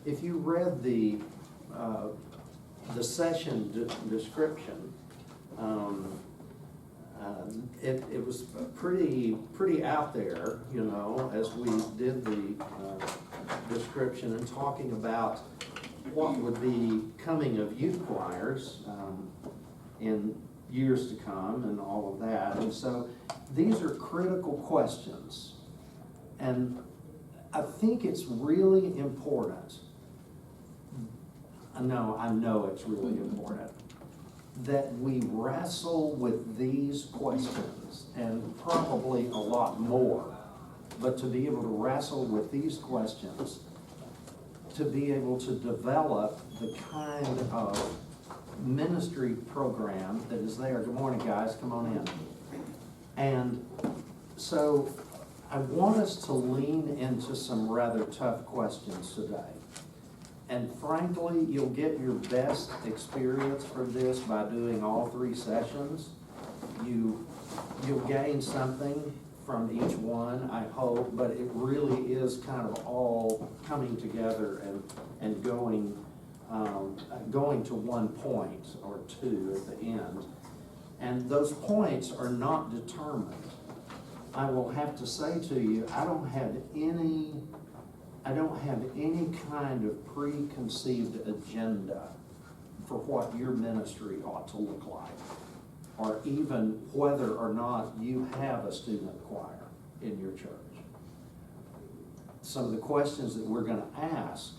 if you read the session description, it was pretty out there, you know, as we did the description and talking about what would be coming of youth choirs in years to come and all of that. And so these are critical questions. And I think it's really important, I know it's really important, that we wrestle with these questions, and probably a lot more, but to be able to wrestle with these questions, to be able to develop the kind of ministry program that is there. Good morning, guys, come on in. And so I want us to lean into some rather tough questions today. And frankly, you'll get your best experience for this by doing all 3 sessions. You'll gain something from each one, I hope, but it really is kind of all coming together and going to one point or 2 at the end. And those points are not determined. I will have to say to you, I don't have any kind of preconceived agenda for what your ministry ought to look like, or even whether or not you have a student choir in your church. Some of the questions that we're going to ask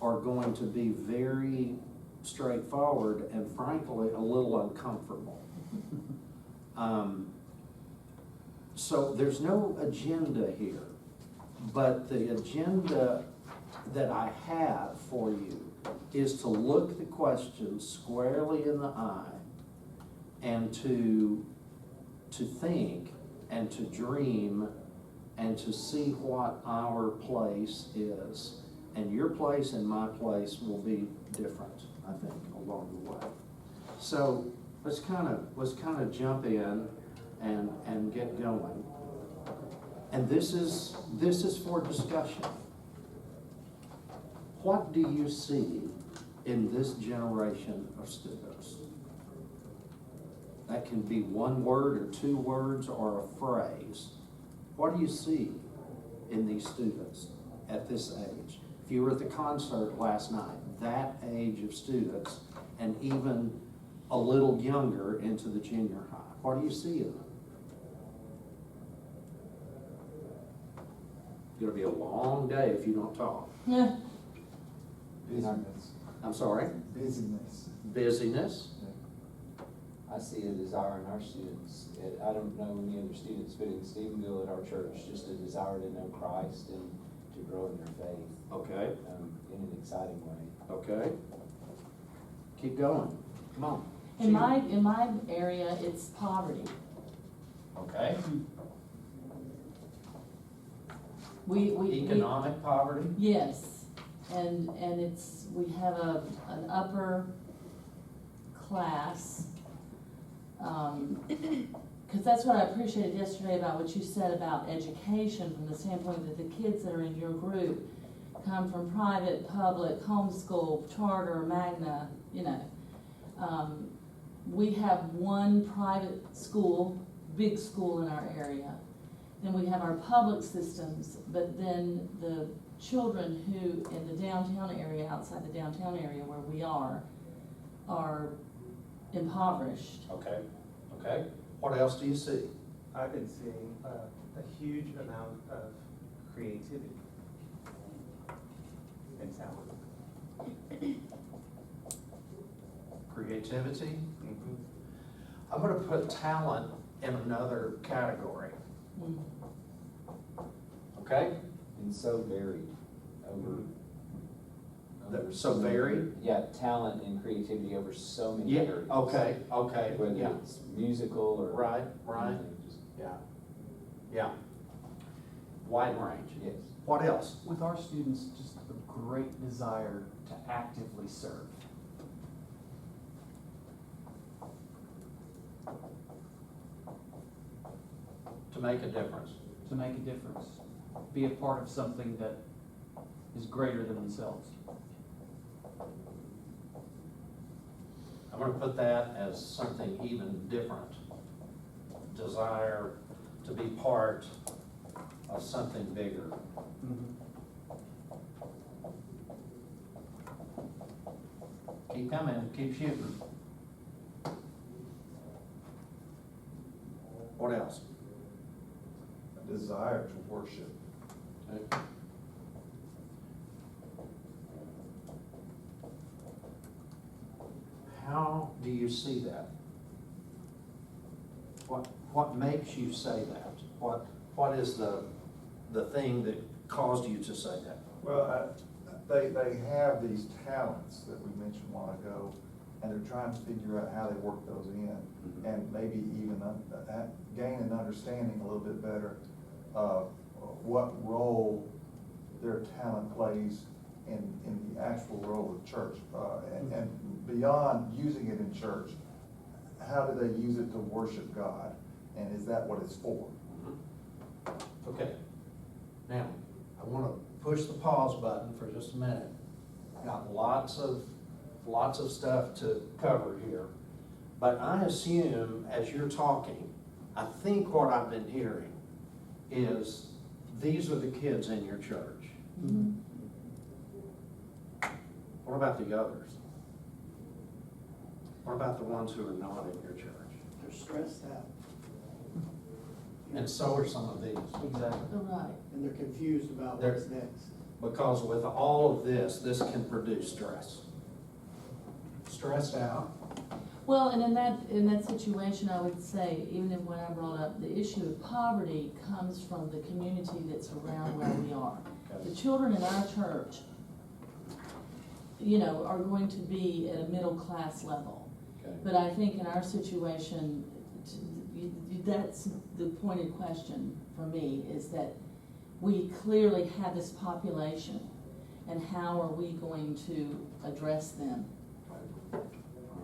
are going to be very straightforward and frankly a little uncomfortable. So there's no agenda here, but the agenda that I have for you is to look the question squarely in the eye and to think and to dream and to see what our place is. And your place and my place will be different, I think, along the way. So let's kind of jump in and get going. And this is for discussion. What do you see in this generation of students? That can be one word or 2 words or a phrase. What do you see in these students at this age? If you were at the concert last night, that age of students, and even a little younger into the junior high, what do you see in them? It's going to be a long day if you don't talk. Yeah. Busyness. I'm sorry? Busyness. Busyness. I see a desire in our students. I don't know any other students, but in Stephenville at our church, just a desire to know Christ and to grow in their faith. Okay. In an exciting way. Okay. Keep going. Come on. In my area, it's poverty. Okay. We Economic poverty? yes, and we have an upper class, because that's what I appreciated yesterday about what you said about education, from the standpoint that the kids that are in your group come from private, public, homeschool, charter, magna, you know. We have one private school, big school in our area. Then we have our public systems, but then the children who in the downtown area, outside the downtown area where we are impoverished. Okay. Okay. What else do you see? I've been seeing a huge amount of creativity and talent. Creativity? I'm going to put talent in another category. Mm. Okay? And so varied over So varied? Yeah, talent and creativity over so many Yeah. areas. Okay. Okay. Whether Yeah. it's musical or. Right. Right. you know, just- Yeah. Yeah. Wide range. Yes. What else? With our students, just a great desire to actively serve. To make a difference. To make a difference. Be a part of something that is greater than themselves. I'm gonna put that as something even different. Desire to be part of something bigger. Keep coming, keep shooting. What else? A desire to worship. Okay. How do you see that? What makes you say that? What is the thing that caused you to say that? Well, they have these talents that we mentioned a while ago, and they're trying to figure out how they work those in, and maybe even gain an understanding a little bit better of what role their talent plays in the actual role of church. And beyond using it in church, how do they use it to worship God? And is that what it's for? Okay, now, I want to push the pause button for just a minute. Got lots of stuff to cover here, but I assume as you're talking, I think what I've been hearing is these are the kids in your church. Mm-hmm. What about the others? What about the ones who are not in your church? They're stressed out. And so are some of these. Exactly. Right. And they're confused about what's next. Because with all of this can produce stress. Stressed out. Well, and in that situation, I would say, even if when I brought up the issue of poverty comes from the community that's around where we are. Okay. The children in our church, are going to be at a middle class level. Okay. But I think in our situation, that's the pointed question for me, is that we clearly have this population, and how are we going to address them? All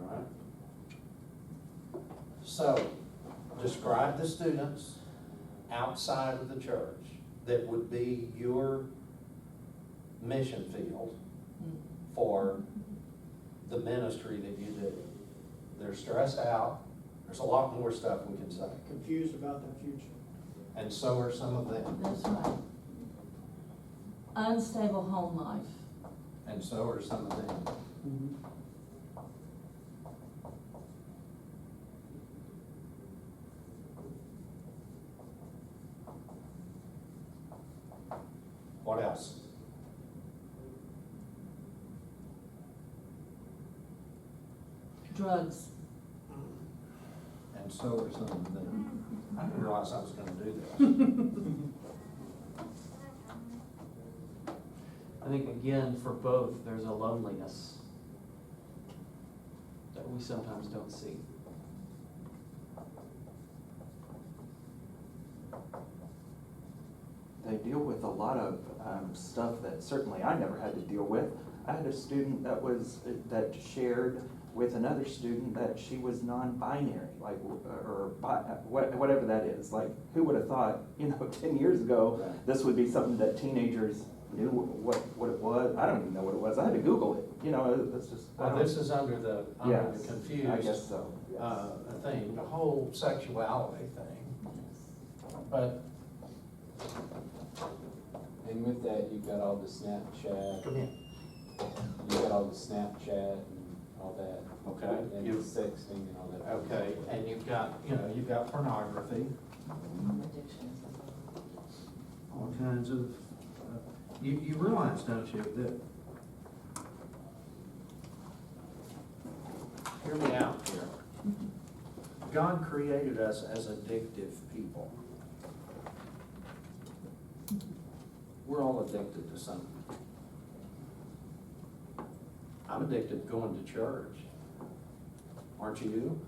right. So, describe the students outside of the church that would be your mission field for the ministry that you do. They're stressed out. There's a lot more stuff we can say. Confused about their future. And so are some of them. That's right. Unstable home life. And so are some of them. What else? Drugs. And so are some of them. I didn't realize I was gonna do this. I think again, for both, there's a loneliness that we sometimes don't see. They deal with a lot of stuff that certainly I never had to deal with. I had a student that shared with another student that she was non-binary, whatever that is. Like, who would have thought, 10 years ago, this would be something that teenagers knew what it was. I don't even know what it was. I had to Google it. It's just. Well, this is under the Yes, confused. I guess so. Yes. Thing, the whole sexuality thing. But And with that, you've got all the Snapchat, come in. you've got all the Snapchat and all that. Okay. And You- sexting and all that. Okay, and you've got pornography, all kinds of, you realize, don't you, that, hear me out here. God created us as addictive people. We're all addicted to something. I'm addicted to going to church. Aren't you?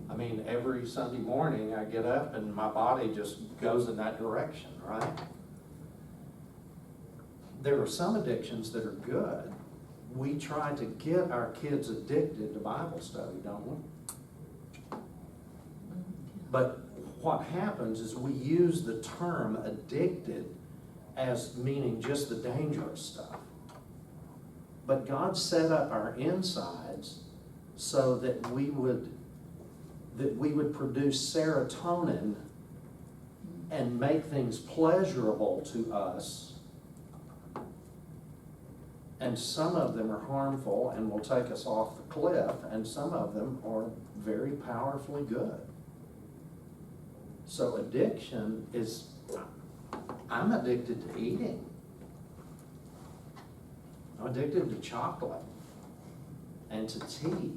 I mean, every Sunday morning I get up and my body just goes in that direction, right? There are some addictions that are good. We try to get our kids addicted to Bible study, don't we? But what happens is we use the term addicted as meaning just the dangerous stuff. But God set up our insides so that we would produce serotonin and make things pleasurable to us. And some of them are harmful and will take us off the cliff, and some of them are very powerfully good. So addiction is, I'm addicted to eating. I'm addicted to chocolate and to tea.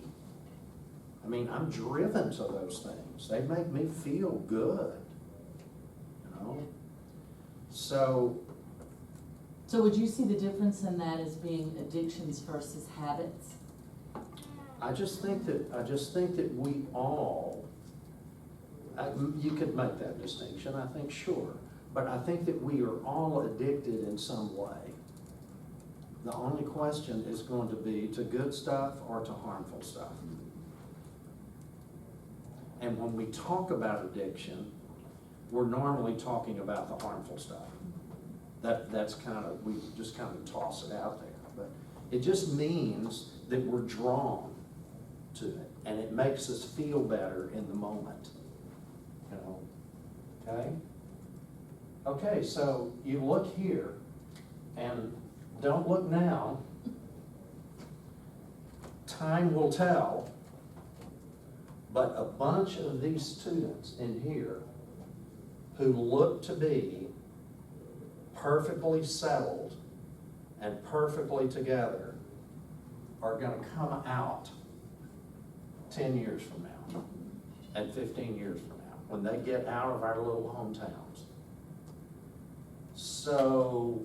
I mean, I'm driven to those things. They make me feel good, you know? So would you see the difference in that as being addictions versus habits? I just think that we all, you could make that distinction, I think, sure. But I think that we are all addicted in some way. The only question is going to be to good stuff or to harmful stuff. And when we talk about addiction, we're normally talking about the harmful stuff. That's kind of, we just kind of toss it out there. But it just means that we're drawn to it, and it makes us feel better in the moment, you know, okay? Okay, so you look here, and don't look now. Time will tell, but a bunch of these students in here who look to be perfectly settled and perfectly together are going to come out 10 years from now and 15 years from now when they get out of our little hometowns. So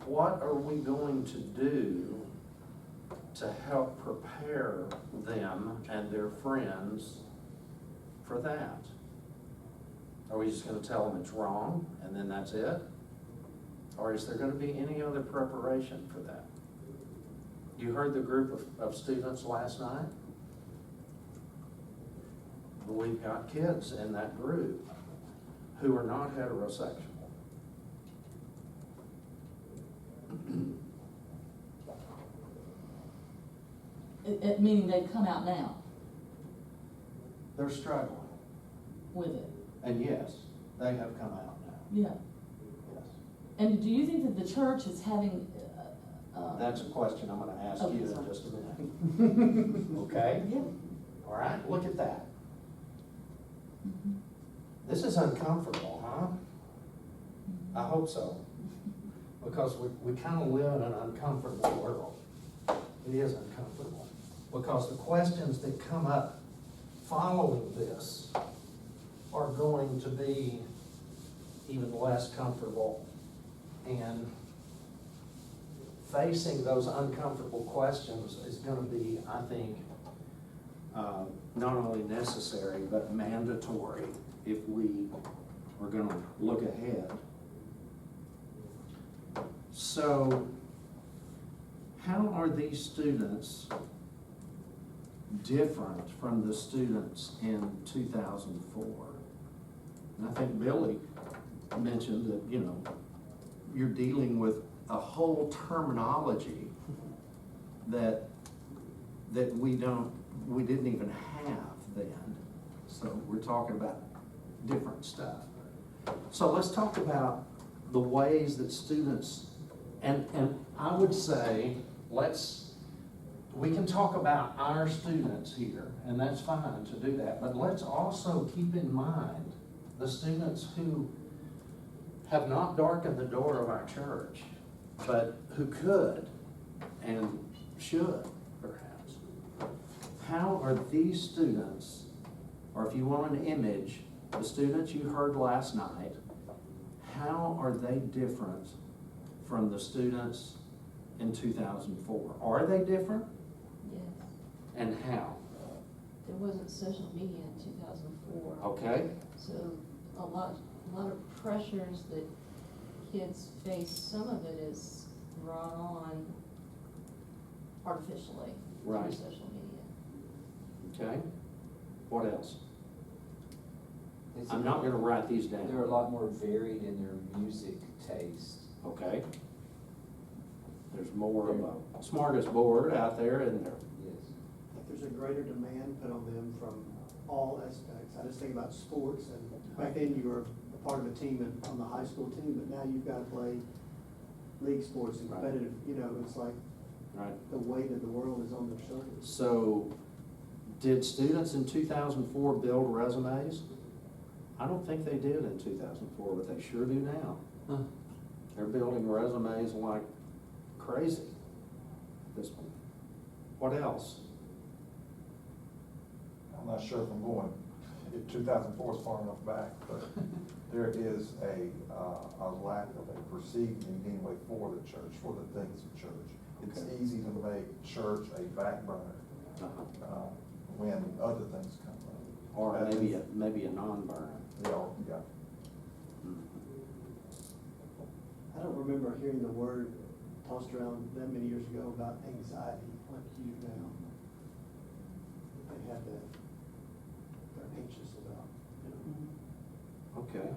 what are we going to do to help prepare them and their friends for that? Are we just going to tell them it's wrong and then that's it? Or is there going to be any other preparation for that? You heard the group of students last night? We've got kids in that group who are not heterosexual. Meaning they've come out now They're struggling. with it. And yes, they have come out now. Yeah. Yes. And do you think that the church is having, That's a question I'm going to ask Okay, you in sorry. just a minute. Okay? yeah. All right, look at that. Mhm. This is uncomfortable, huh? I hope so. Because we kind of live in an uncomfortable world. It is uncomfortable. Because the questions that come up following this are going to be even less comfortable. And facing those uncomfortable questions is going to be, I think, not only necessary, but mandatory if we are going to look ahead. So, how are these students different from the students in 2004? And I think Billy mentioned that, you know, you're dealing with a whole terminology that we didn't even have then. So we're talking about different stuff. So let's talk about the ways that students, and I would say, we can talk about our students here, and that's fine to do that, but let's also keep in mind the students who have not darkened the door of our church, but who could and should, perhaps. How are these students, or if you want an image, the students you heard last night, how are they different from the students in 2004? Are they different? Yes, And how? there wasn't social media in 2004. Okay? So a lot of pressures that kids face, some of it is brought on artificially Right. through social media. Okay? What else? It's I'm not gonna write these down. They're a lot more varied in their music taste Okay. There's more of a smorgasbord out there, isn't there? Yes. Like there's a greater demand put on them from all aspects. I just think about sports, and back then you were a part of a team on the high school team, but now you've got to play league sports and Right. competitive, you know, it's like Right. the weight of the world is on their shoulders. So, did students in 2004 build resumes? I don't think they did in 2004, but they sure do now. Huh. They're building resumes like crazy. This one. What else? I'm not sure if I'm going, if 2004 is far enough back, but there is a lack of a perceived need anyway for the church, for the things of church. It's Okay. easy to make church a back burner when other things come up. Or maybe a non-burner. Yeah. I don't remember hearing the word tossed around that many years ago about anxiety like you do now. They have that, they're anxious about, you know. Okay,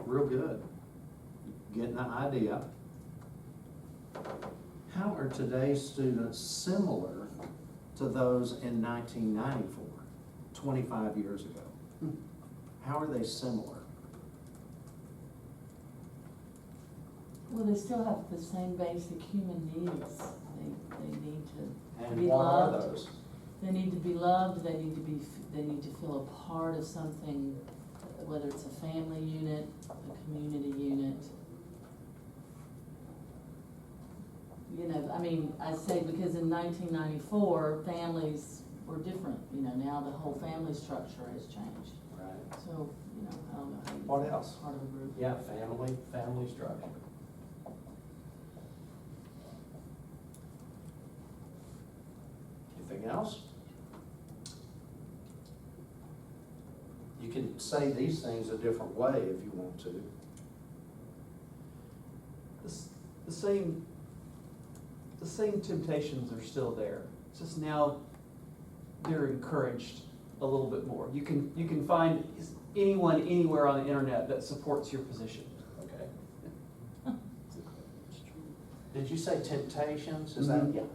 real good. Getting the idea. How are today's students similar to those in 1994, 25 years ago? How are they similar? Well, they still have the same basic human needs. They need to And be what are loved. those? They need to be loved, they need to feel a part of something, whether it's a family unit, a community unit. You know, I mean, I say because in 1994, families were different, you know, now the whole family structure has changed. Right. So, you know, I don't know how you. What else? Part of a group. Yeah, family structure. Anything else? You can say these things a different way if you want to. The same temptations are still there. It's just now they're encouraged a little bit more. You can find anyone anywhere on the internet that supports your position. Okay. Did you say temptations? Is that? Mhm. Yeah, okay.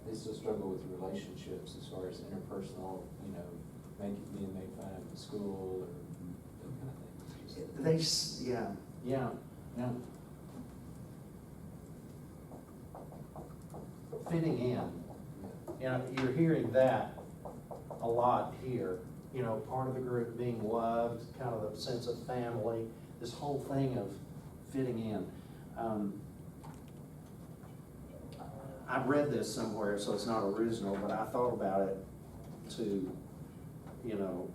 They still struggle with relationships as far as interpersonal, you know, being made fun of in school or that kind of thing. Yeah. Fitting in. You know, you're hearing that a lot here. You know, part of the group being loved, kind of the sense of family, this whole thing of fitting in. I read this somewhere, so it's not original, but I thought about it too, you know,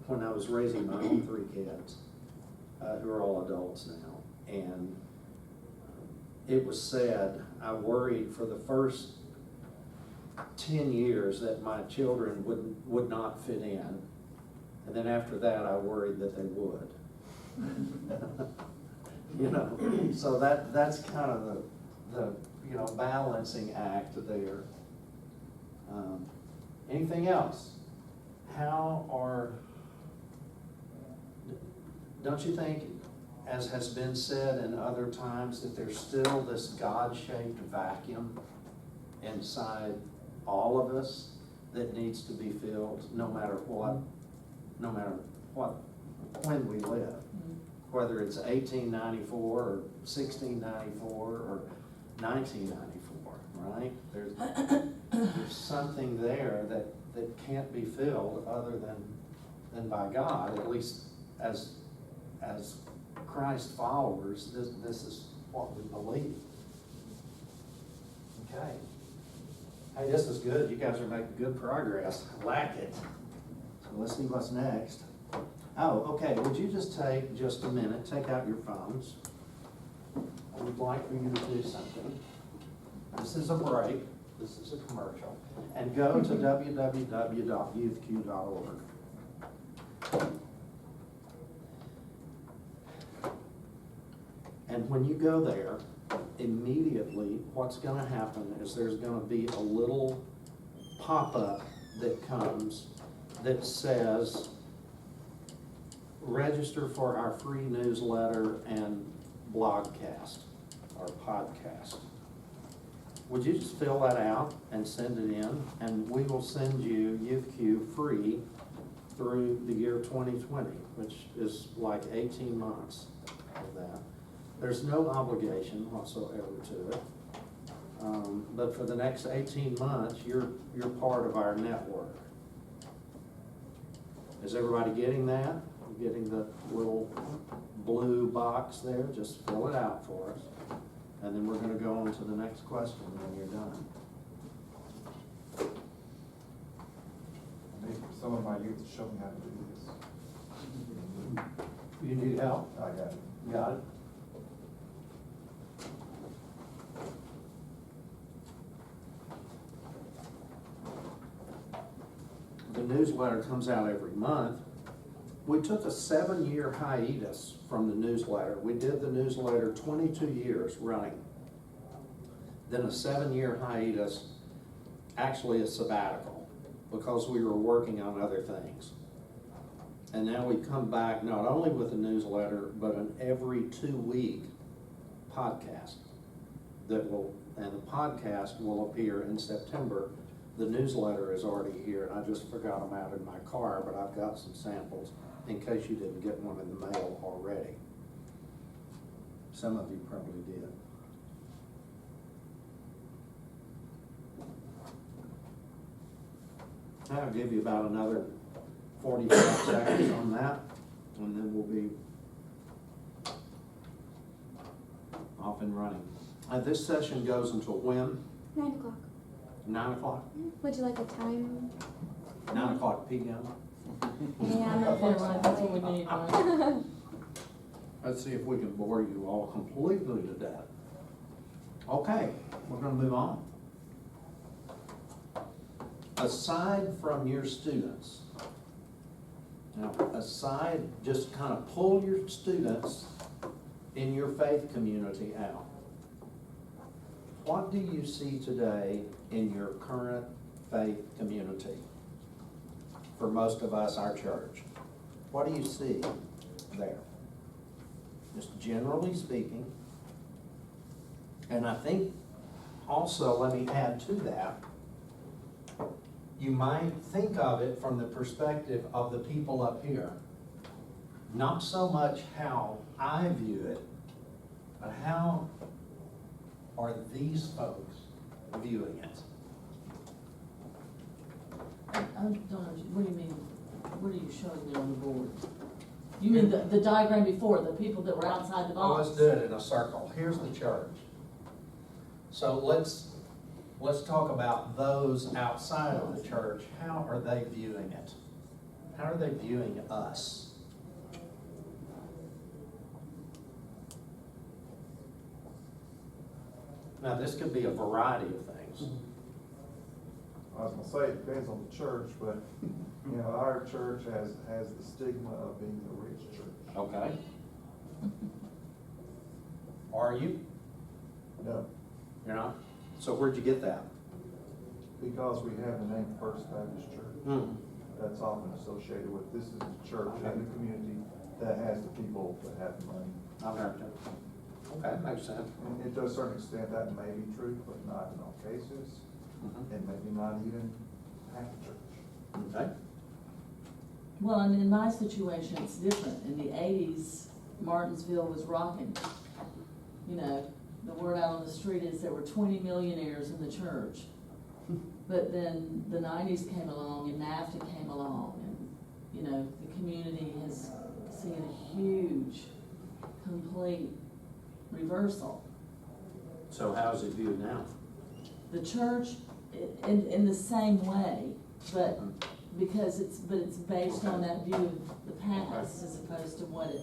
when I was raising my own 3 kids, who are all adults now. And it was said, I worried for the first 10 years that my children would not fit in. And then after that, I worried that they would. You know, so that's kind of the you know, balancing act there. Anything else? Don't you think, as has been said in other times, that there's still this God-shaped vacuum inside all of us that needs to be filled, no matter what, when we live? Whether it's 1894 or 1694 or 1994, right? There's something there that can't be filled other than by God, at least as Christ followers. This is what we believe. Okay. Hey, this is good. You guys are making good progress. I like it. So let's see what's next. Oh, okay. Would you just take just a minute, take out your phones. I would like for you to do something. This is a break. This is a commercial. And go to www.youthq.org. And when you go there, immediately what's going to happen is there's going to be a little pop-up that comes that says, register for our free newsletter and blogcast or podcast. Would you just fill that out and send it in, and we will send you YouthQ free through the year 2020, which is like 18 months of that. There's no obligation whatsoever to it. But for the next 18 months, you're part of our network. Is everybody getting that? Getting the little blue box there? Just fill it out for us. And then we're gonna go on to the next question when you're done. I need some of my youth to show me how to do this. You need help? I got it. Got it? The newsletter comes out every month. We took a 7-year hiatus from the newsletter. We did the newsletter 22 years running. Then a 7-year hiatus, actually a sabbatical, because we were working on other things. And now we come back not only with a newsletter, but an every 2-week podcast that will, and the podcast will appear in September. The newsletter is already here, and I just forgot them out in my car, but I've got some samples in case you didn't get one in the mail already. Some of you probably did. I'll give you about another 45 seconds on that, and then we'll be off and running. This session goes until when? 9 o'clock. 9 o'clock? Would you like a time? 9 o'clock p.m.? Yeah, right, that's what we need, right? Let's see if we can bore you all completely to death. Okay, we're gonna move on. Aside from your students, now aside, just kind of pull your students in your faith community out. What do you see today in your current faith community? For most of us, our church. What do you see there? Just generally speaking. And I think also, let me add to that, you might think of it from the perspective of the people up here. Not so much how I view it, but how are these folks viewing it? I don't know, what do you mean, what are you showing me on the board? You mean the diagram before, the people that were outside the Well, box? let's do it in a circle. Here's the church. So let's talk about those outside of the church. How are they viewing it? How are they viewing us? Now, this could be a variety of things. I was gonna say, it depends on the church, but, you know, our church has the stigma of being the rich church. Okay. Are you? No, You're not? So where'd you get that? because we have the name First Baptist Church. That's often associated with, this is the church in the community that has the people that have the money. Okay, makes sense. And to a certain extent, that may be true, but not in all cases, and maybe not even half the church. Okay. Well, and in my situation, it's different. In the 80s, Martinsville was rocking. You know, the word out on the street is there were 20 millionaires in the church. But then the 90s came along and NAFTA came along, and, you know, the community has seen a huge, complete reversal. So how's it viewed now? The church, in the same way, but because it's based on that view of the past as opposed to what it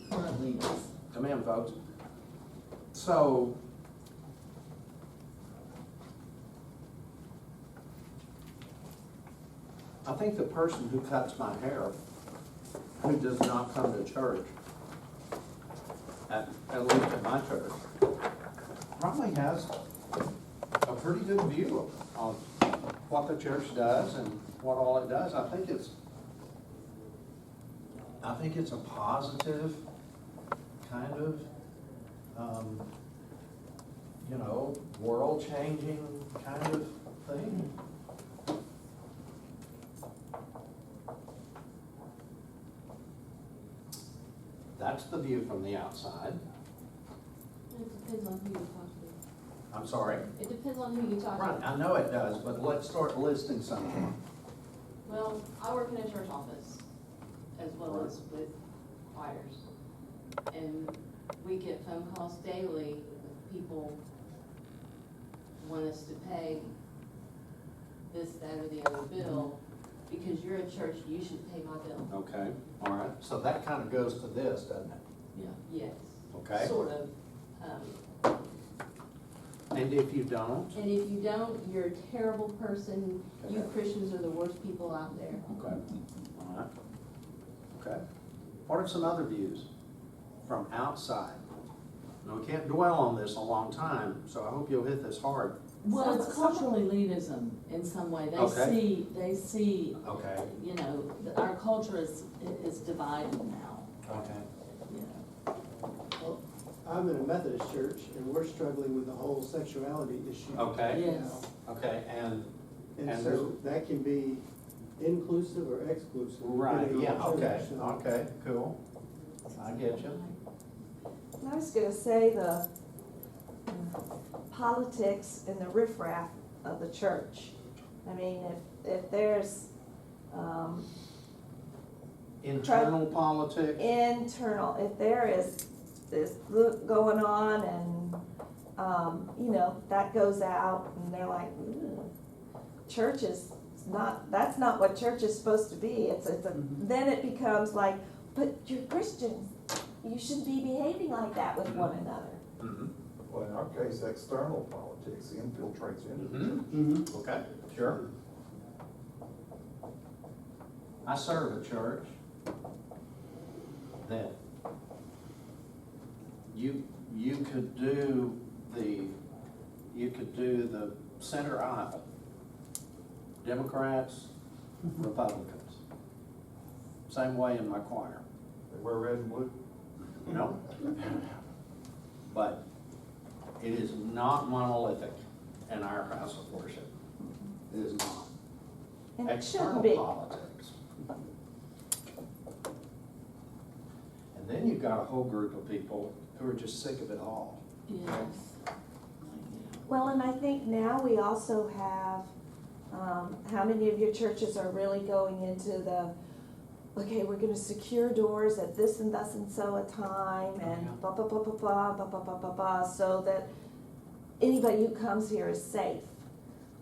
currently is. Come in, folks. So, I think the person who cuts my hair, who does not come to church, at least at my church, probably has a pretty good view of what the church does and what all it does. I think it's a positive kind of, world-changing kind of thing. That's the view from the outside. It depends on who you talk to. I'm sorry. It depends on who you talk to. Right, I know it does, but let's start listing some of them. Well, I work in a church office as well as with choirs. And we get phone calls daily with people want us to pay this, that, or the other bill. Because you're a church, you should pay my bill. Okay, all right, so that kind of goes to this, doesn't it? Yes. Okay. Sort of. And if you don't? And if you don't, you're a terrible person. You Okay. Christians are the worst people out there. Okay, all right. Okay. What are some other views from outside? Now, we can't dwell on this a long time, so I hope you'll hit this hard. Well, it's cultural elitism in some way. Okay. They see, Okay. our culture is divided now, Okay. you know. Well, I'm in a Methodist church, and we're struggling with the whole sexuality issue. Okay. Yes. Okay, and And so that can be inclusive or exclusive. right, depending yeah, on the okay, church, so- okay, cool. I get you. I was gonna say the politics and the riffraff of the church. I mean, if there's, Internal politics? internal, if there is this going on and, that goes out and they're like, church is that's not what church is supposed to be. Then it becomes like, but you're Christians, you shouldn't be behaving like that with one another. Mm-hmm. Well, in our case, external politics infiltrates into the church. Mm-hmm. Okay, sure. I serve a church that you could do the center aisle, Democrats, Republicans. Same way in my choir. They wear red and blue. No. But it is not monolithic in our house of worship. It is not. And it External shouldn't be. politics. And then you've got a whole group of people who are just sick of it all. Yes. Well, and I think now we also have, how many of your churches are really going into the, okay, we're gonna secure doors at this and thus and so a time, and Yeah. blah, blah, blah, blah, blah, blah, blah, blah, blah, blah, so that anybody who comes here is safe.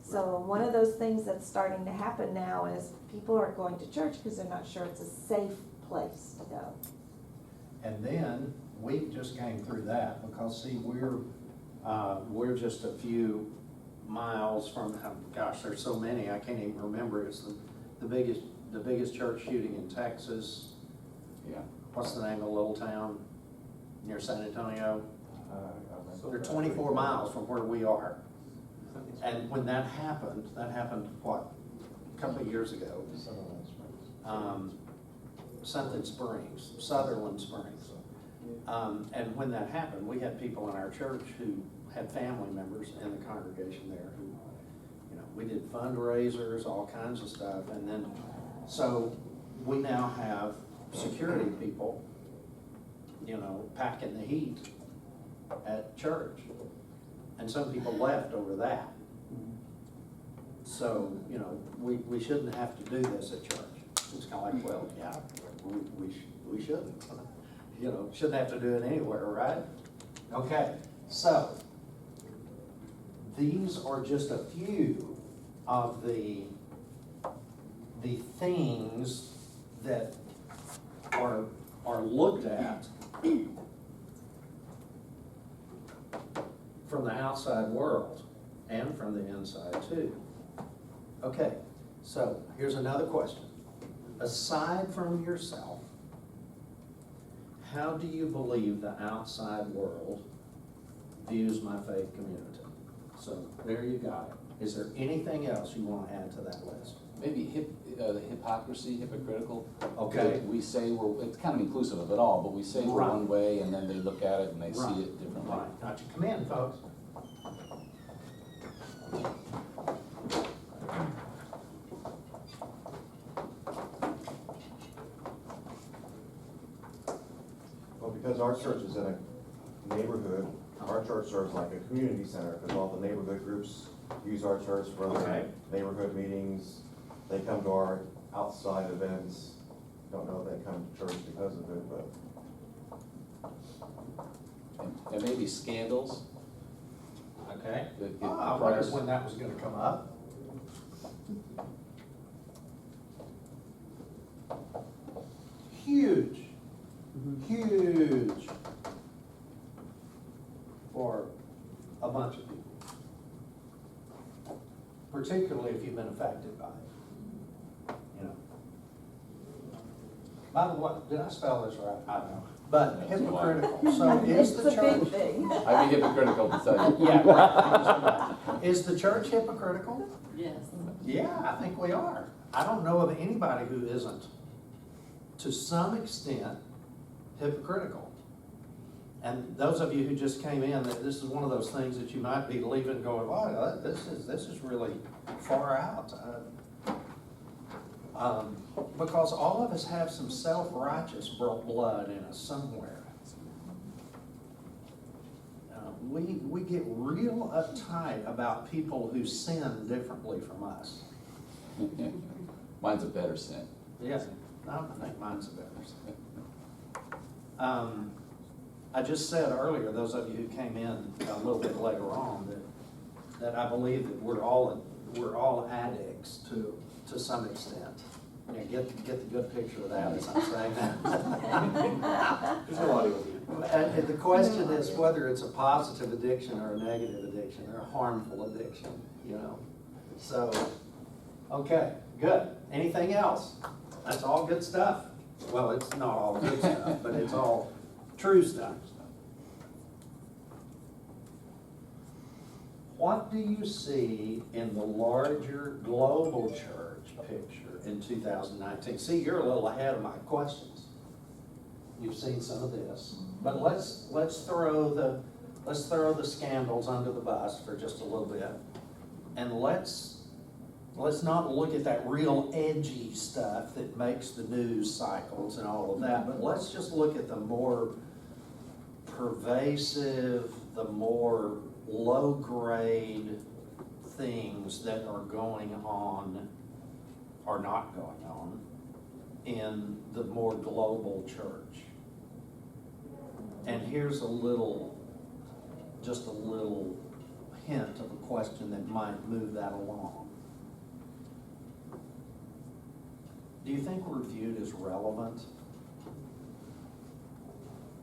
So one of those things that's starting to happen now is people aren't going to church because they're not sure it's a safe place to go. And then we just came through that because see, we're just a few miles from, gosh, there's so many, I can't even remember. It's the biggest church shooting in Texas. Yeah. What's the name of the little town near San Antonio? They're So 24 miles from where we are. And when that happened, what, a couple of years ago? Something Springs, Sutherland Springs. And when that happened, we had people in our church who had family members in the congregation there who, we did fundraisers, all kinds of stuff. And then, so we now have security people, packing the heat at church. And some people left over that. So, we shouldn't have to do this at church. It's kind of like, well, yeah, we shouldn't. Shouldn't have to do it anywhere, right? Okay, so these are just a few of the things that are looked at from the outside world and from the inside too. Okay, so here's another question. Aside from yourself, how do you believe the outside world views my faith community? So there you got it. Is there anything else you want to add to that list? maybe the hypocritical. Okay. We say it's kind of inclusive of it all, but we say we're Right. one way and then they look at it and they Right. see it differently. Right, gotcha. Come in, folks. Well, because our church is in a neighborhood, our church serves like a community center, because all the neighborhood groups use our church for Okay. their neighborhood meetings. They come to our outside events. Don't know if they come to church because of it, but And maybe scandals. Okay. That get I wondered press. when that was gonna come up. Huge, huge for a bunch of people. Particularly if you've been affected by it, you know. By the way, did I spell this right? I don't know. But hypocritical, so is the It's a big church? thing. I'd be hypocritical to tell you. Yeah, right. Is the church hypocritical? Yes. Yeah, I think we are. I don't know of anybody who isn't, to some extent, hypocritical. And those of you who just came in, that this is one of those things that you might be leaving going, wow, this is really far out. Because all of us have some self-righteous blood in us somewhere. We get real uptight about people who sin differently from us. Mine's a better sin. Yes, I think mine's a better sin. I just said earlier, those of you who came in a little bit later on, that I believe that we're all addicts to some extent. Yeah, get the good picture of that as I'm saying that. there's a lot of you. And the question is whether it's a positive addiction or a negative addiction or a harmful addiction, you know? So, okay, good. Anything else? That's all good stuff. Well, it's not all good stuff, but it's all true stuff. What do you see in the larger global church picture in 2019? See, you're a little ahead of my questions. You've seen some of this, but let's throw the scandals under the bus for just a little bit, and let's not look at that real edgy stuff that makes the news cycles and all of that, but let's just look at the more pervasive, the more low-grade things that are going on or not going on in the more global church. And here's just a little hint of a question that might move that along. Do you think we're viewed as relevant?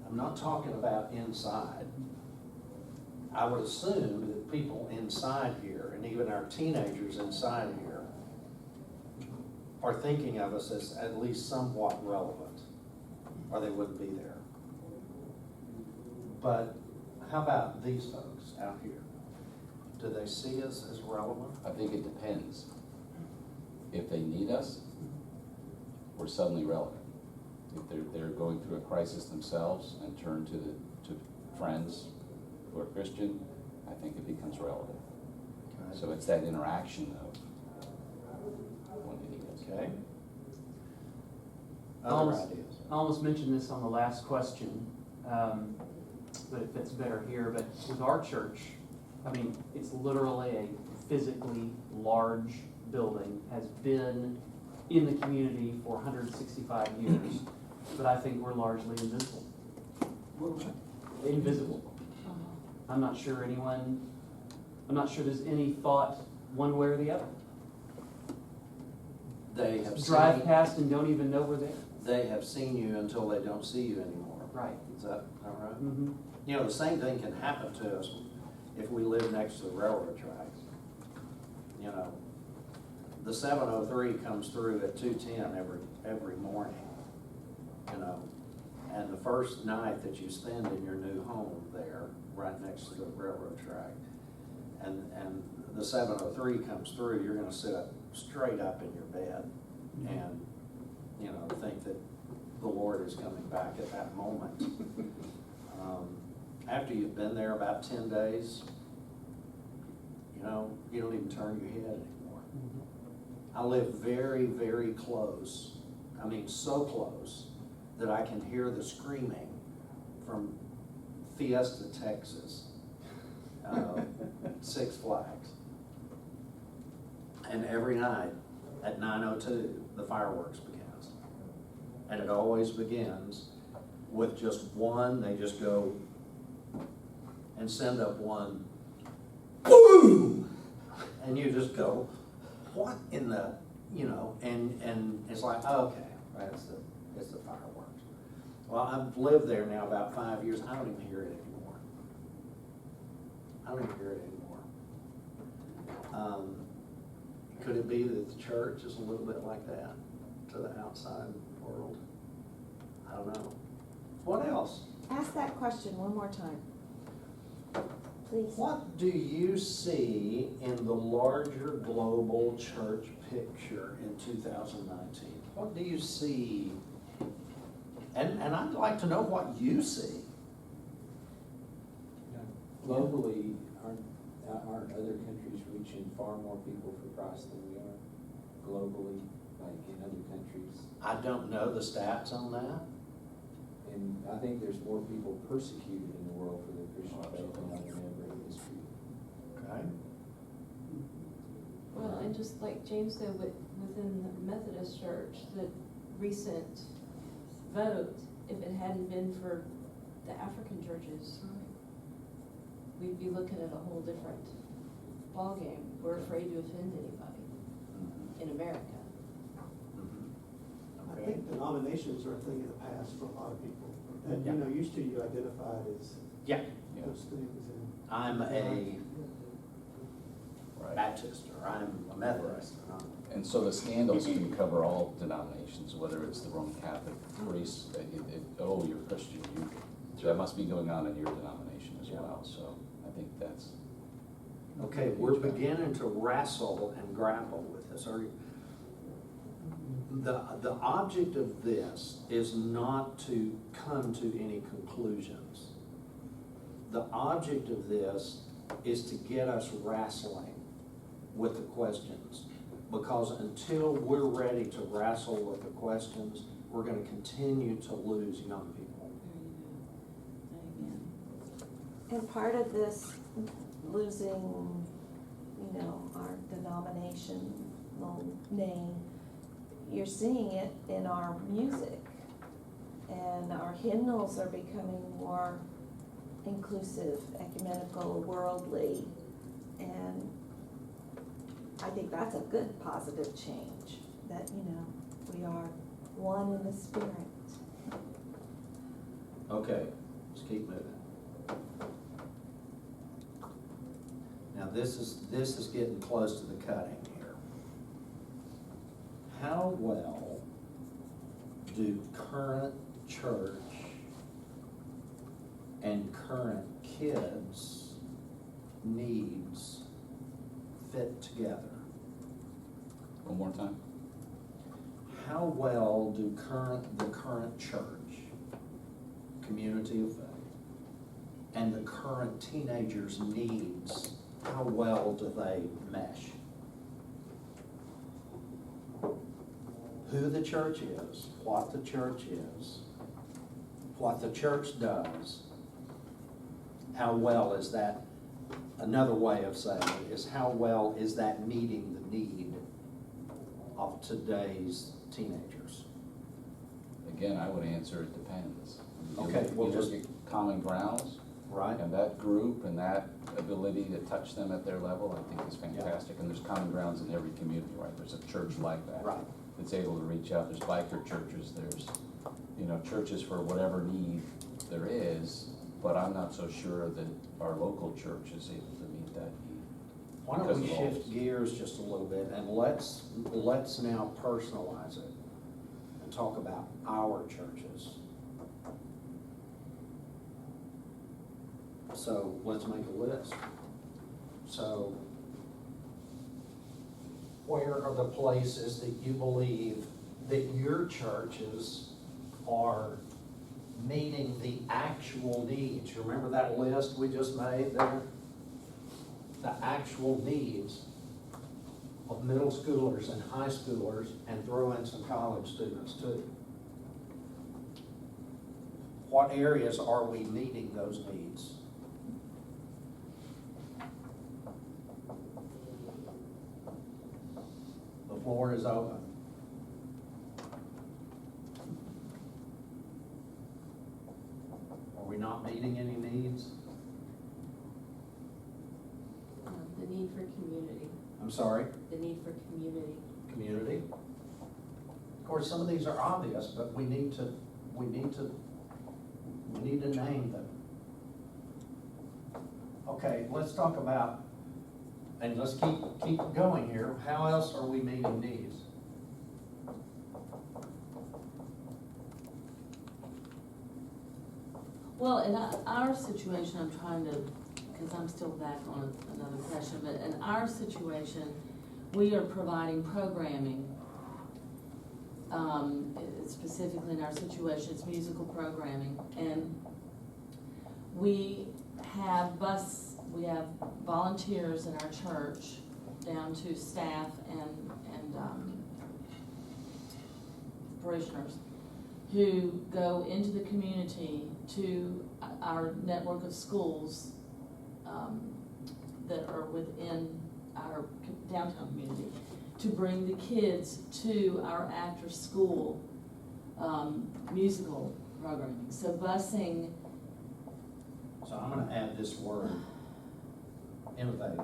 I'm not talking about inside. I would assume that people inside here, and even our teenagers inside here, are thinking of us as at least somewhat relevant, or they wouldn't be there. But how about these folks out here? Do they see us as relevant? I think it depends. If they need us, we're suddenly relevant. If they're going through a crisis themselves and turn to friends who are Christian, I think it becomes relevant. Okay. So it's that interaction of when they need us. Okay. I Other almost- ideas? I almost mentioned this on the last question, but it fits better here. But with our church, I mean, it's literally a physically large building, has been in the community for 165 years, but I think we're largely invisible. Invisible. I'm not sure there's any thought one way or the other. They have Drive seen, past and don't even know we're there. they have seen you until they don't see you anymore. Right. Is that all right? Mm-hmm. You know, the same thing can happen to us if we live next to the railroad tracks. You know, the 703 comes through at 2:10 every morning, you know, and the first night that you spend in your new home there, right next to the railroad track, and the 7:03 comes through, you're gonna sit up straight up in your bed and, you know, think that the Lord is coming back at that moment. After you've been there about 10 days, you know, you don't even turn your head anymore. I live very, very close, I mean, so close, that I can hear the screaming from Fiesta, Texas, Six Flags. And every night at 9:02, the fireworks begins. And it always begins with just one, they just go and send up one, boom! And you just go, what in the, you know, and it's like, okay, it's the fireworks. Well, I've lived there now about 5 years, I don't even hear it anymore. I don't even hear it anymore. Could it be that the church is a little bit like that to the outside world? I don't know. What else? Ask that question one more time, please. What do you see in the larger global church picture in 2019? What do you see? And I'd like to know what you see. Globally, aren't other countries reaching far more people for Christ than we are? Globally, like in other countries? I don't know the stats on that. And I think there's more people persecuted in the world for their Christian faith than ever in history. Okay. Well, and just like James said, within the Methodist Church, the recent vote, if it hadn't been for the African churches, we'd be looking at a whole different ballgame. We're afraid to offend anybody in America. I think denominations are a thing of the past for a lot of people. And, you know, used to you identified as Yeah. those things and. I'm a Right. Baptist, or I'm a Methodist. And so the scandals can cover all denominations, whether it's the Roman Catholic priest, oh, you're Christian, that must be going on in your denomination as well, so I think that's. Okay, we're beginning to wrestle and grapple with this. The object of this is not to come to any conclusions. The object of this is to get us wrestling with the questions. Because until we're ready to wrestle with the questions, we're going to continue to lose young people. Amen. And part of this losing, you know, our denominational name, you're seeing it in our music. And our hymnals are becoming more inclusive, ecumenical, worldly, and I think that's a good positive change, that, you know, we are one in the Spirit. Okay, let's keep moving. Now this is getting close to the cutting here. How well do current church and current kids' needs fit together? One more time. How well do the current church, community of faith, and the current teenagers' needs, how well do they mesh? Who the church is, what the church is, what the church does, how well is that? Another way of saying it is, how well is that meeting the need of today's teenagers? Again, I would answer it depends. Okay, You look at common grounds, Right? and that group and that ability to touch them at their level, I think is fantastic. And there's common grounds in every community, right? There's a church like that. Right. That's able to reach out. There's biker churches, there's, you know, churches for whatever need there is, but I'm not so sure that our local church is able to meet that need. Why don't because we of all shift this. gears just a little bit and let's now personalize it and talk about our churches. So let's make a list. So where are the places that you believe that your churches are meeting the actual needs? You remember that list we just made there? The actual needs of middle schoolers and high schoolers, and throw in some college students too. What areas are we meeting those needs? The floor is open. Are we not meeting any needs? The need for community, I'm sorry, the need for community. community? Of course, some of these are obvious, but we need to name them. Okay, let's talk about, and let's keep going here. How else are we meeting needs? Well, in our situation, I'm trying to, because I'm still back on another question, but in our situation, we are providing programming. Specifically in our situation, it's musical programming, and we have volunteers in our church, down to staff and parishioners, who go into the community to our network of schools that are within our downtown community, to bring the kids to our after-school musical programming. So busing. So I'm gonna add this word, innovative.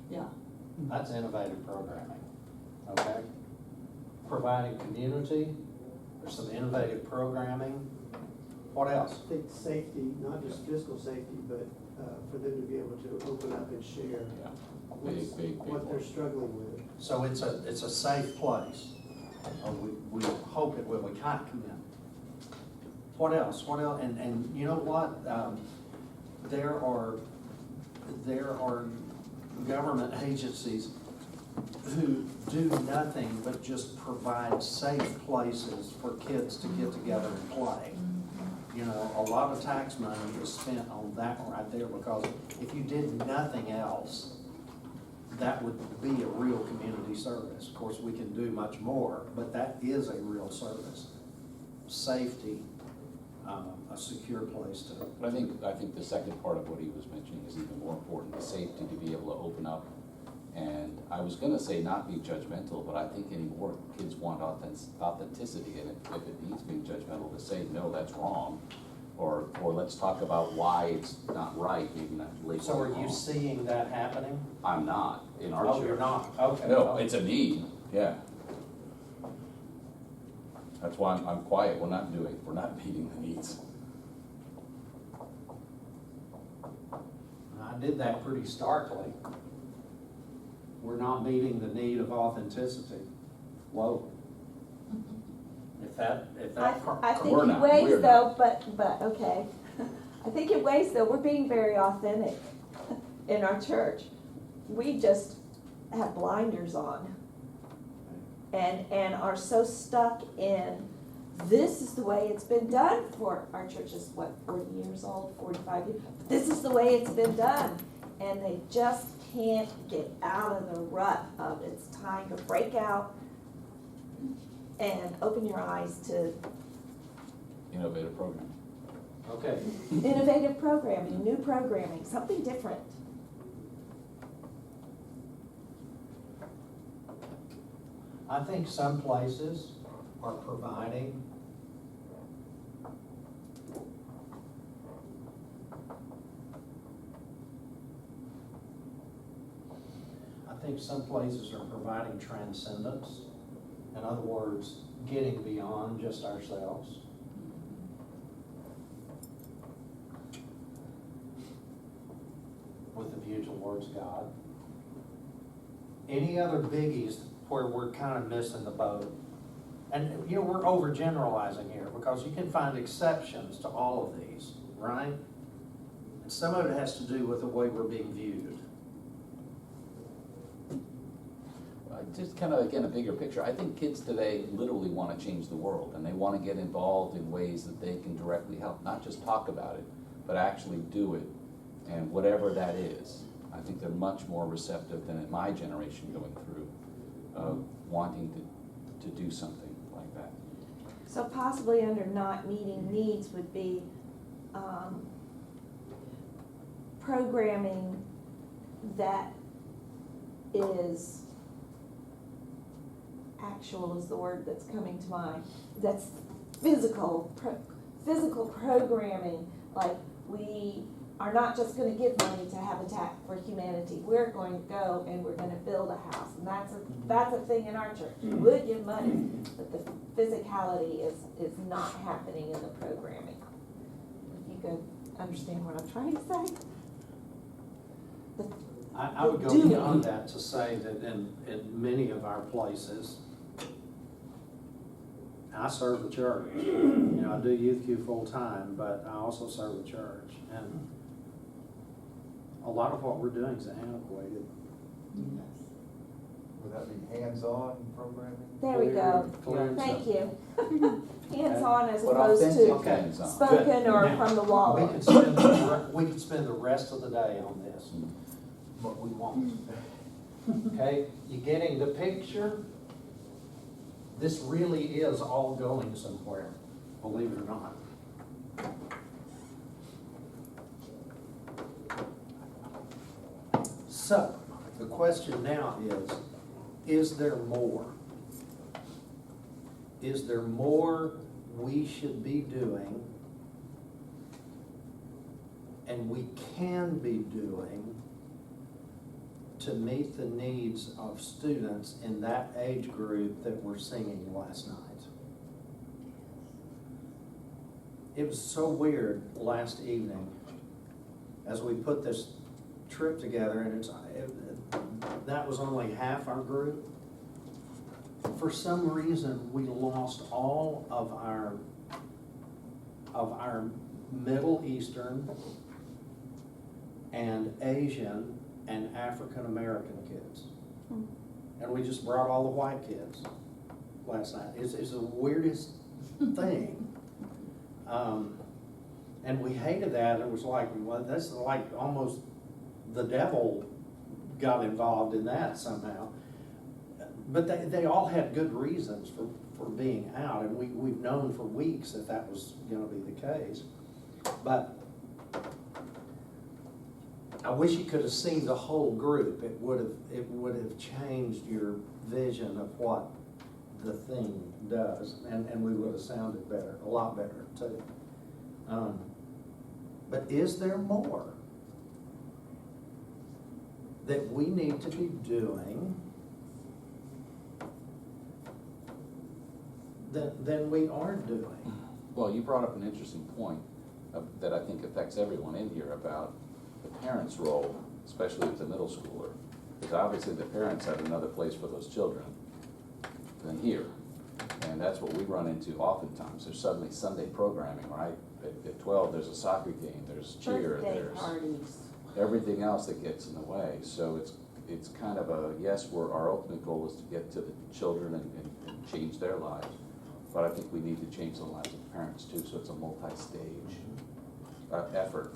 Yeah. That's innovative programming, okay? Providing community, there's some innovative programming. What else? I think safety, not just physical safety, but for them to be able to open up and share Big what they're one. struggling with. So it's a safe place, or we hope it will, we can't commit. What else? What else? And you know what? There are government agencies who do nothing but just provide safe places for kids to get together and play. You know, a lot of tax money is spent on that right there, because if you did nothing else, that would be a real community service. Of course, we can do much more, but that is a real service. Safety, a secure place to. But I think the second part of what he was mentioning is even more important, the safety to be able to open up. And I was gonna say not be judgmental, but I think anymore kids want authenticity, and if it needs being judgmental, to say, no, that's wrong, or let's talk about why it's not right, maybe not label it So are you wrong. seeing that happening? I'm not, in our church. Oh, you're not? Okay. No, it's a need, yeah. That's why I'm quiet, we're not meeting the needs. I did that pretty starkly. We're not meeting the need of authenticity. Whoa. If that. I think We're in not. ways We're though, but, okay. I think in ways though, we're being very authentic in our church. We just have blinders on and are so stuck in, this is the way it's been done for our church is what, 40 years old, 45 years? This is the way it's been done. And they just can't get out of the rut of it's time to break out and open your eyes to Innovative program. Okay. innovative programming, new programming, something different. I think some places are providing transcendence. In other words, getting beyond just ourselves. With a view towards God. Any other biggies where we're kind of missing the boat? And, you know, we're overgeneralizing here because you can find exceptions to all of these, right? And some of it has to do with the way we're being viewed. just kind of, again, a bigger picture. I think kids today literally want to change the world, and they want to get involved in ways that they can directly help, not just talk about it, but actually do it, and whatever that is. I think they're much more receptive than in my generation going through, wanting to do something like that. So possibly under not meeting needs would be, programming that is, actual is the word that's coming to mind, that's physical programming, like we are not just gonna give money to Habitat for Humanity, we're going to go and we're gonna build a house, and that's a thing in our church. We would give money, but the physicality is not happening in the programming. If you can understand what I'm trying to say? I would go Doing. beyond that to say that in many of our places, I serve the church. You know, I do youth queue full-time, but I also serve the church. And a lot of what we're doing is antiquated. Would that be hands-on programming? There we go. Clear and Thank simple. you. Hands-on as But opposed authentic to Okay. hands-on. spoken or Now, from the We wallet. could spend the rest of the day on this, but we won't. Okay, you getting the picture? This really is all going somewhere, believe it or not. So, the question now is there more? Is there more we should be doing and we can be doing to meet the needs of students in that age group that were singing last night? It was so weird last evening as we put this trip together, and that was only half our group. For some reason, we lost all of our Middle Eastern and Asian and African American kids. And we just brought all the white kids last night. It's the weirdest thing. And we hated that. It was like, well, that's like almost the devil got involved in that somehow. But they all had good reasons for being out, and we've known for weeks that was going to be the case. But I wish you could have seen the whole group. It would have changed your vision of what the thing does, and we would have sounded better, a lot better too. But is there more that we need to be doing than we are doing? Well, you brought up an interesting point that I think affects everyone in here about the parents' role, especially with the middle schooler. Because obviously the parents have another place for those children than here. And that's what we run into oftentimes. There's suddenly Sunday programming, right? At 12, there's a soccer game, there's cheer, Birthday there's parties. everything else that gets in the way. So it's kind of a, yes, our ultimate goal is to get to the children and change their lives. But I think we need to change the lives of parents too, so it's a multi-stage effort.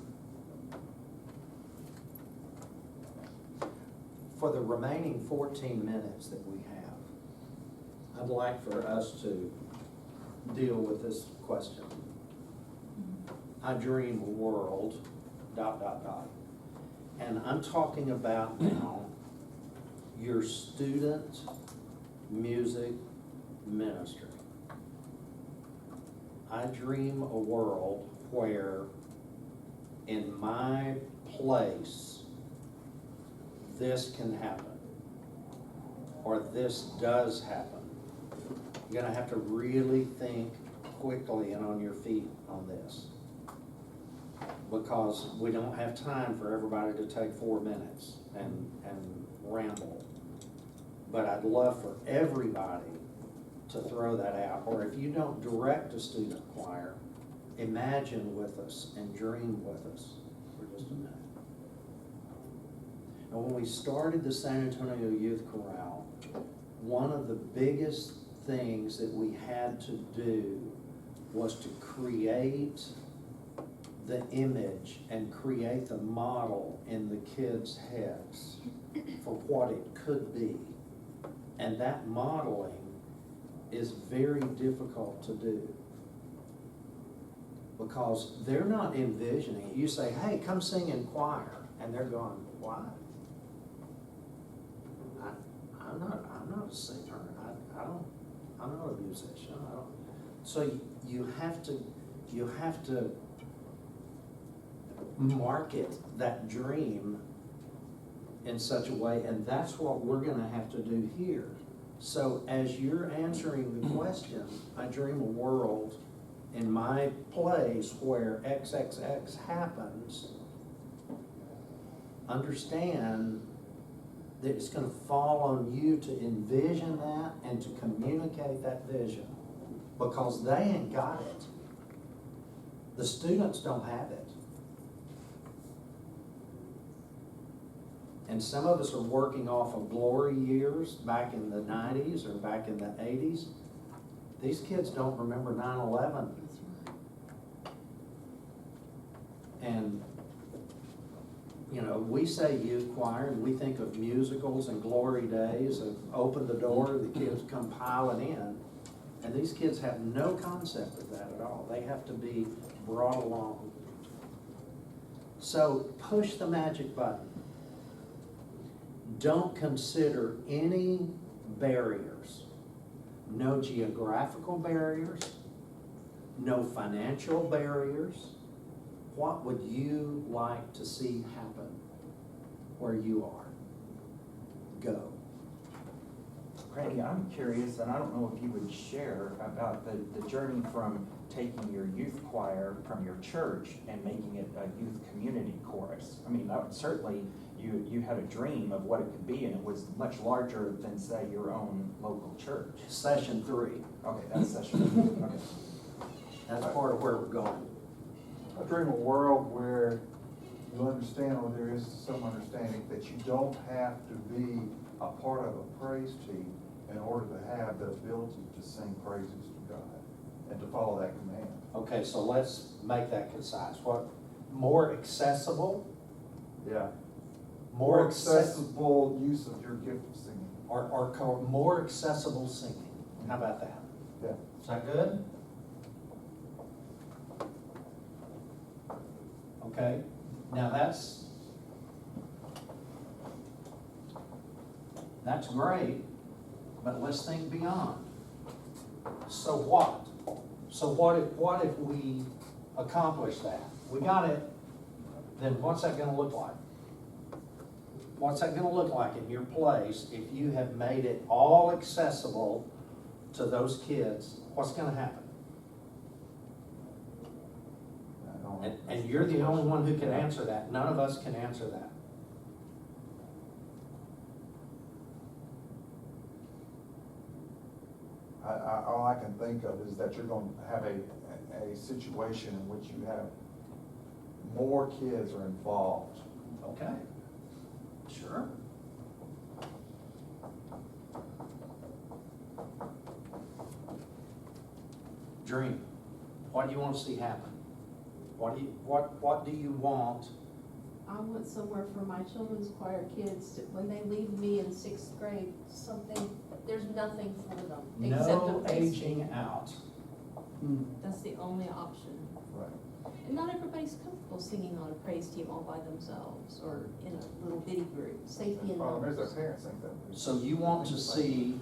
For the remaining 14 minutes that we have, I'd like for us to deal with this question. I dream a world, ... And I'm talking about now your student music ministry. I dream a world where in my place this can happen, or this does happen. You're gonna have to really think quickly and on your feet on this, because we don't have time for everybody to take 4 minutes and ramble. But I'd love for everybody to throw that out, or if you don't direct a student choir, imagine with us and dream with us for just a minute. And when we started the San Antonio Youth Chorale, one of the biggest things that we had to do was to create the image and create the model in the kids' heads for what it could be. And that modeling is very difficult to do, because they're not envisioning it. You say, hey, come sing in choir, and they're going, why? I'm not a singer. I'm not a musician. So you have to market that dream in such a way, and that's what we're gonna have to do here. So as you're answering the question, I dream a world in my place where XXX happens, understand that it's gonna fall on you to envision that and to communicate that vision, because they ain't got it. The students don't have it. And some of us are working off of glory years back in the 90s or back in the 80s. These kids don't remember 9/11. And, you know, we say youth choir and we think of musicals and glory days of open the door, the kids come piling in. And these kids have no concept of that at all. They have to be brought along. So push the magic button. Don't consider any barriers. No geographical barriers, no financial barriers. What would you like to see happen where you are? Go. Randy, I'm curious, and I don't know if you would share about the journey from taking your youth choir from your church and making it a youth community chorus. I mean, that certainly you had a dream of what it could be, and it was much larger than, say, your own local church. Session 3. Okay, that's session 3. Okay. That's part of where we're going. I dream a world where you understand, or there is some understanding, that you don't have to be a part of a praise team in order to have the ability to sing praises to God and to follow that command. Okay, so let's make that concise. What, more accessible? Yeah. More accessible use of your gift of singing. Or more accessible singing. How about that? Yeah. Is that good? Okay, now that's great, but let's think beyond. So what? So what if we accomplish that? We got it, then what's that gonna look like? What's that gonna look like in your place if you have made it all accessible to those kids? What's gonna happen? And you're the only one who can answer that. None of us can answer that. All I can think of is that you're going to have a situation in which you have more kids are involved. Okay. Sure. Dream. What do you want to see happen? What do you want? I want somewhere for my children's choir kids to, when they leave me in 6th grade, something, there's nothing for them except a No praise aging team. out. That's the only option. Right. And not everybody's comfortable singing on a praise team all by themselves or in a little bitty group. Safety The in problem is numbers. their parents think that. So you want to see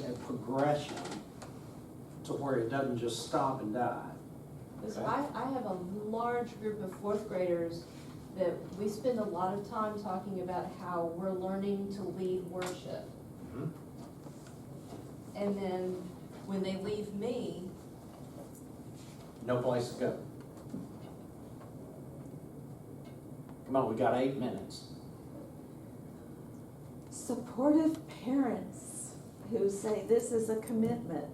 a progression to where it doesn't just stop and die. Because Okay. I have a large group of 4th graders that we spend a lot of time talking about how we're learning to lead worship. Mhm. And then when they leave me, No place to go. Come on, we got 8 minutes. Supportive parents who say this is a commitment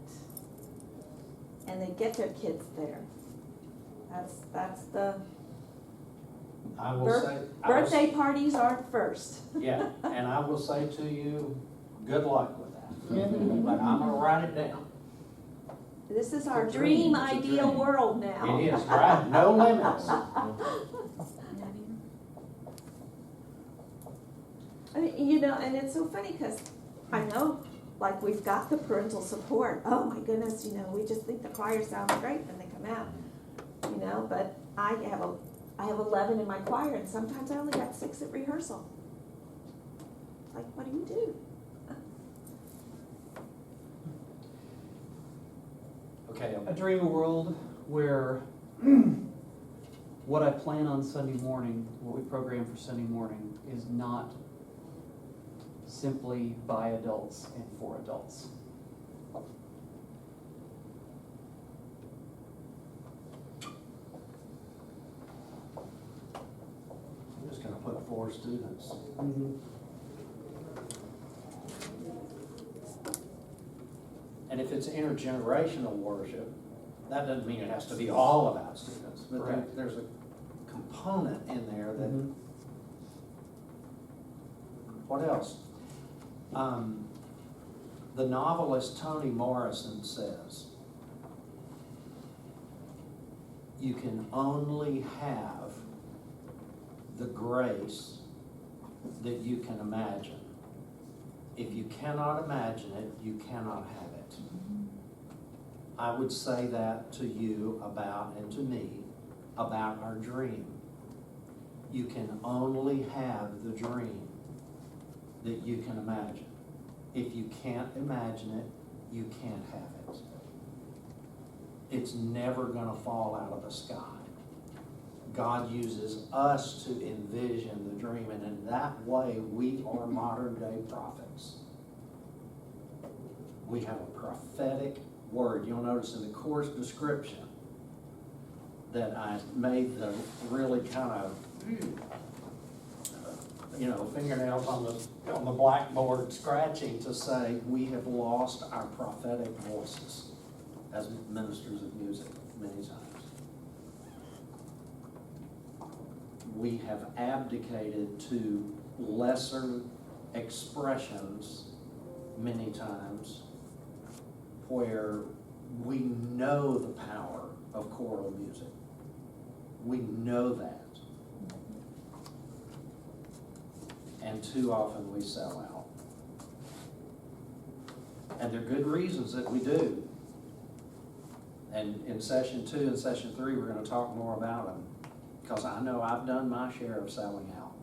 and they get their kids there. That's the I will say. birthday parties aren't first. Yeah, and I will say to you, Good luck with that. But I'm gonna write it down. This is our It's a dream. dream It's a ideal dream. world now. It is, right? No limits. I mean, you know, and it's so funny because I know, like, we've got the parental support. Oh my goodness, you know, we just think the choir sounds great when they come out, you know. But I have 11 in my choir, and sometimes I only got 6 at rehearsal. Like, what do you do? Okay, I dream a world where what I plan on Sunday morning, what we program for Sunday morning, is not simply by adults and for adults. I'm just gonna put 4 students. And if it's intergenerational worship, that doesn't mean it has to be all about students, but Correct. there's a component in there that. Mhm. What else? The novelist Toni Morrison says, you can only have the grace that you can imagine. If you cannot imagine it, you cannot have it. I would say that to you about, and to me, about our dream. You can only have the dream that you can imagine. If you can't imagine it, you can't have it. It's never gonna fall out of the sky. God uses us to envision the dream, and in that way, we are modern day prophets. We have a prophetic word. You'll notice in the course description that I made the really kind of, fingernails on the blackboard scratching to say we have lost our prophetic voices as ministers of music many times. We have abdicated to lesser expressions many times where we know the power of choral music. We know that. And too often we sell out. And there are good reasons that we do. And in session 2 and session 3, we're going to talk more about them. Because I know I've done my share of selling out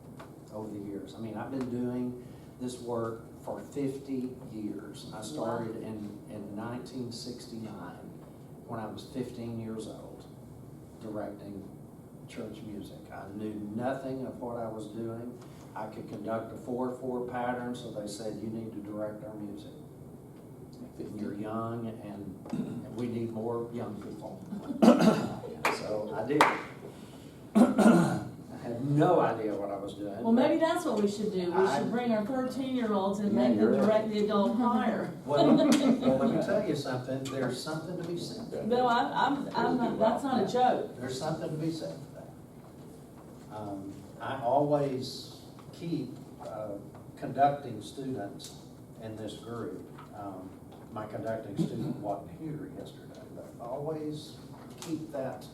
over the years. I mean, I've been doing this work for 50 years. I started in 1969 when I was 15 years old, directing church music. I knew nothing of what I was doing. I could conduct a 4/4 pattern, so they said, you need to direct our music. You're young, and we need more young people. So I did. I had no idea what I was doing. Well, maybe that's what we should do. We should bring our 13-year-olds and make them direct the adult choir. Well, let me tell you something. There's something to be said for that. No, I'm not, that's not a joke. There's something to be said for that. I always keep conducting students in this group. My conducting student wasn't here yesterday, but I always keep that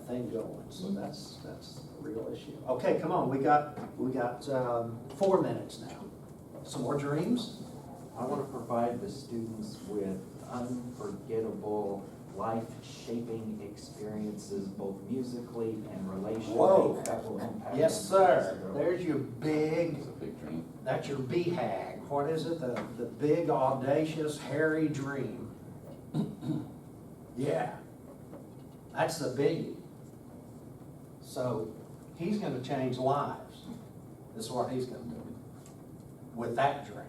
thing going. So that's a real issue. Okay, come on. We got 4 minutes now. Some more dreams? I want to provide the students with unforgettable, life-shaping experiences, both musically and relationally. Whoa. That will impact Yes, them. sir. There's your big, It's a big dream. that's your BHAG. What is it? The big, audacious, hairy dream. Yeah. That's the biggie. So he's gonna change lives. This is what he's gonna do with that dream.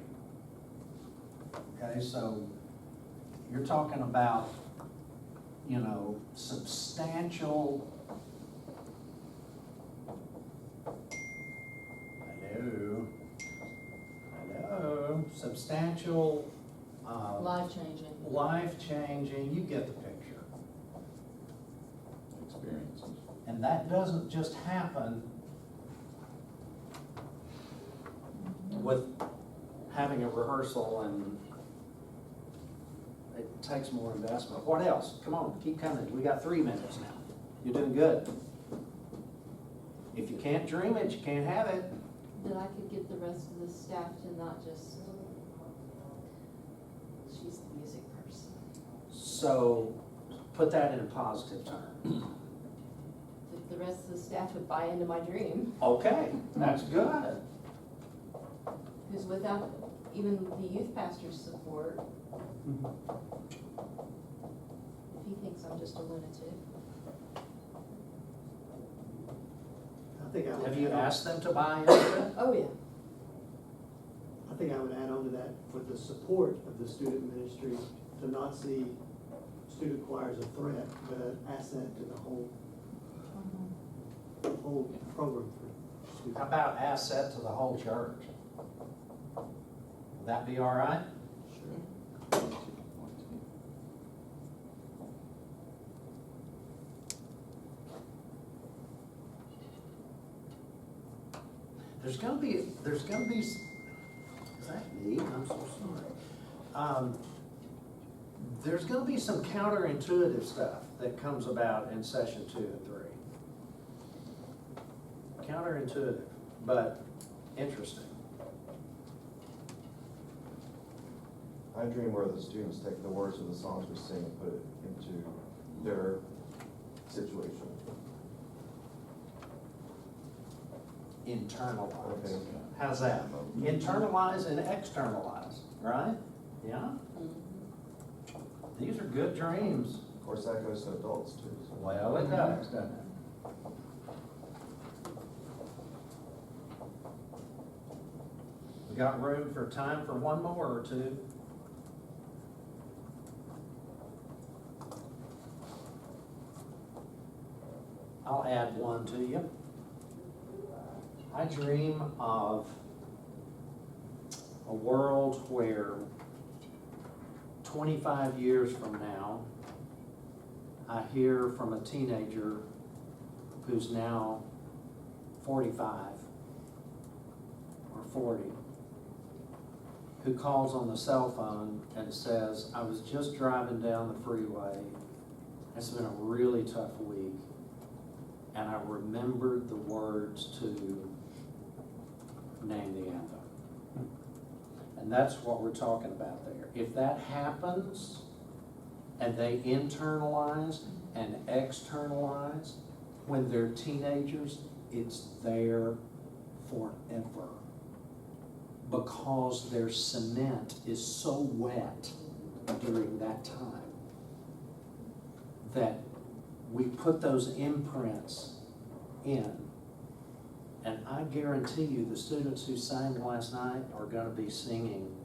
Okay, so you're talking about, substantial. Hello, substantial, Life-changing. life-changing, you get the picture. Experiences. And that doesn't just happen with having a rehearsal, and it takes more investment. What else? Come on, keep coming. We got 3 minutes now. You're doing good. If you can't dream it, you can't have it. That I could get the rest of the staff to not just, she's the music person. So put that in a positive term. If the rest of the staff would buy into my dream, Okay, that's good. because without even the youth pastor's support, if he thinks I'm just a lunatic. I think I would Have you add on- asked them to buy into it? Oh, yeah. I think I would add on to that, for the support of the student ministry, to not see student choir as a threat, but an asset to the whole program for students. How about asset to the whole church? Would that be all right? There's gonna be, is that me? I'm so sorry. There's gonna be some counterintuitive stuff that comes about in session 2 and 3. Counterintuitive, but interesting. I dream where the students take the words of the songs we sing and put it into their situation. Internalize. Okay. How's that? Internalize and externalize, right? Yeah? These are good dreams. Of course, that goes to adults too. So. Well, it does, doesn't it? We got room for time for one more or two. I'll add one to you. I dream of a world where 25 years from now, I hear from a teenager who's now 45 or 40, who calls on the cell phone and says, I was just driving down the freeway. It's been a really tough week, and I remembered the words to Name the Anthem. And that's what we're talking about there. If that happens, and they internalize and externalize, when they're teenagers, it's there forever. Because their cement is so wet during that time that we put those imprints in. And I guarantee you, the students who sang last night are gonna be singing,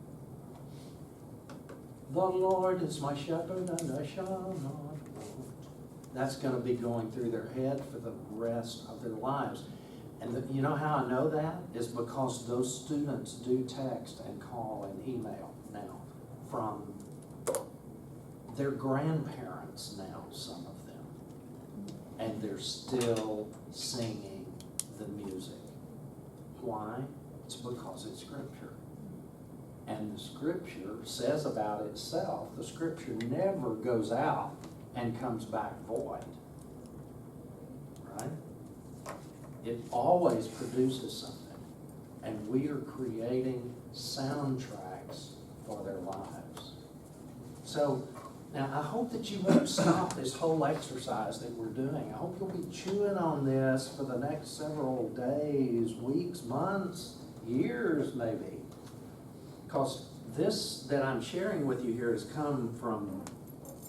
"The Lord is my shepherd and I shall not want." That's gonna be going through their head for the rest of their lives. And you know how I know that? Is because those students do text and call and email now from their grandparents now, some of them. And they're still singing the music. Why? It's because it's Scripture. And the Scripture says about itself, the Scripture never goes out and comes back void. Right? It always produces something. And we are creating soundtracks for their lives. So, now I hope that you won't stop this whole exercise that we're doing. I hope you'll be chewing on this for the next several days, weeks, months, years maybe. Because this that I'm sharing with you here has come from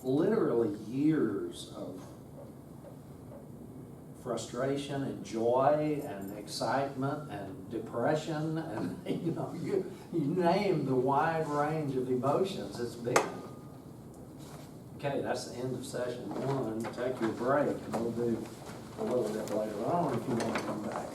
literally years of frustration and joy and excitement and depression and you name the wide range of emotions it's been. Okay, that's the end of session 1. Take your break, and we'll do a little bit later on if you want to come back.